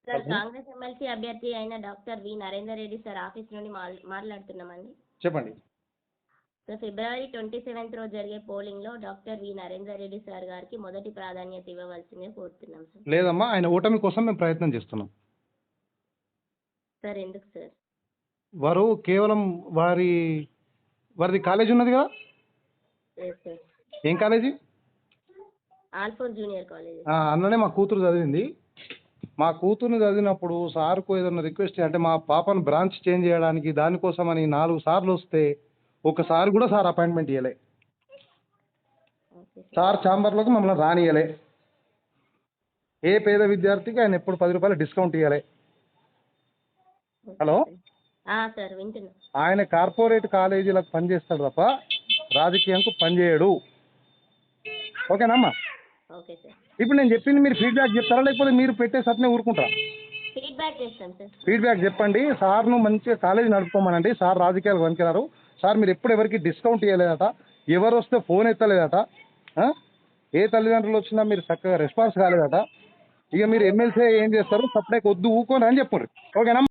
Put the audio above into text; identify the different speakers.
Speaker 1: Sir
Speaker 2: hello
Speaker 1: Congress MLC అభ్యర్థి అయిన doctor V Narender Reddy sir office నుండి మాట్లాడుతున్నామండి.
Speaker 2: చెప్పండి.
Speaker 1: సార్ ఫిబ్రవరి 27 రోజు జరిగే పోలింగ్లో doctor V Narender Reddy sir గారికి మొదటి ప్రాధాన్యత ఇవ్వవలసిందే కోరుతున్నాం సార్.
Speaker 2: లేదమ్మా, ఆయన ఓటమి కోసం మేము ప్రయత్నం చేస్తున్నాం.
Speaker 1: సార్ ఎందుకు సార్?
Speaker 2: వారు కేవలం వారిది కాలేజ్ ఉన్నది కదా.
Speaker 1: లేదు సార్,
Speaker 2: ఏం కాలేజీ?
Speaker 1: ఆల్ఫోర్ junior college.
Speaker 2: అన్ననే మా కూతురు చదివింది. మా కూతురుని చదివినప్పుడు సార్కు ఏదైనా రిక్వెస్ట్ అంటే మా పాపను బ్రాంచ్ చేంజ్ చేయడానికి దానికోసం అని 4 సార్లు వస్తే ఒకసారి కూడా సార్ అపాయింట్మెంట్ ఇవ్వలే.
Speaker 1: Okay sir.
Speaker 2: సార్ ఛాంబర్లోకి మమ్మల్ని రానియలే. ఏ పేద విద్యార్థికి ఆయన ఎప్పుడు 10 రూపాయలు డిస్కౌంట్ ఇవ్వలే.
Speaker 1: Okay
Speaker 2: hello,
Speaker 1: sir. సార్ వింటున్నా.
Speaker 2: ఆయన కార్పొరేట్ కాలేజీలకు పనిచేస్తాడు తప్ప రాజకీయంకు పనిచేయడు. ఓకేనమ్మా?
Speaker 1: Okay sir.
Speaker 2: ఇప్పుడు నేను చెప్పింది మీరు ఫీడ్బ్యాక్ చెప్తారా లేకపోతే మీరు పెట్టే సత్నే ఊరుకుంటారా?
Speaker 1: ఫీడ్బ్యాక్ చేస్తాం సార్.
Speaker 2: ఫీడ్బ్యాక్ చెప్పండి. సార్ను మంచిగా కాలేజీ నడుపుకోమనండి. సార్ రాజకీయాలకు పనికిరారు. సార్ మీరు ఎప్పుడు ఎవరికి డిస్కౌంట్ ఇవ్వలేదట, ఎవరు వస్తే ఫోన్ ఎత్తలేదట, ఏ తల్లిదండ్రులు వచ్చినా మీరు చక్కగా రెస్పాన్స్ కాలేదట. ఇక మీరు ఎమ్మెల్సీ ఏం చేస్తారు? సప్లైకి వద్దు ఊకోని అని చెప్పండి. ఓకేనా?